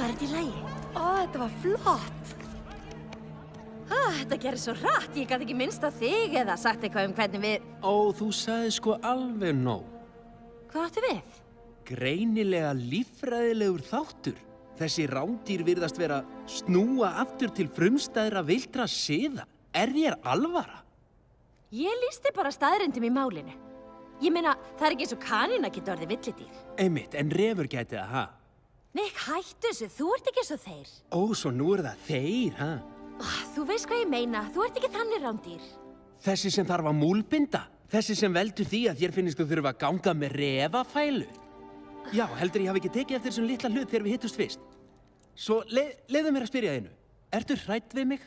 Var þetta í lagi? Ó, þetta var flott. Þetta gerir svo hratt. Ég gat ekki minnst á þig eða sagt eitthvað hvernig við... Ó, þú sagði sko alveg nóg. Hvað áttu við? Greinilega líffræðilegur þáttur. Þessi rándýr virðast vera snúa aftur til frumstæðra villtra siða. Þér alvara? Ég lýsti bara staðreyndum í málinu. Ég meina, það ekki eins og kanína geta orðið villidýr. Einmitt, en refur gæti það, ha? Nick, hættu þessu. Þú ert ekki eins og þeir. Ó, svo nú það þeir, ha? Þú veist hvað ég meina. Þú ert ekki þannig rándýr. Þessi sem þarf að múlbinda. Þessi sem veldur því að þér finnist þú þurfa að ganga með refafælu. Já, heldur ég hafi ekki tekið eftir þessum litla hlut þegar við hittust fyrst. Svo leiðu mér að spyrja einu. Ertu hrædd við mig?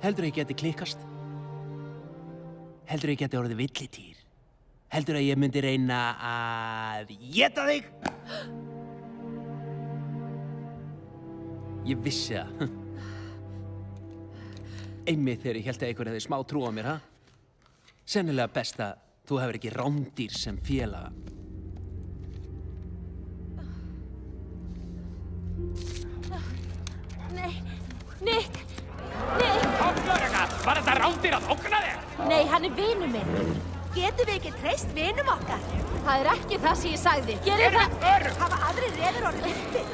Heldur ég geti klikkast? Heldur ég geti orðið villidýr? Heldur að ég myndi reyna að éta þig? Ég vissi það. Einmitt þegar ég hélt að einhver hefði smá trú á mér, ha? Sennilega best að þú hefur ekki rándýr sem félaga. Nei, Nick! Nick! Haflöga, var þetta rándýr að ógna þér? Nei, hann er vinur minn. Getum við ekki treyst vinum okkar? Það er ekki það sem ég sagði. Gerðu það! Örugg! Hafa aðrir refir orðið viltir?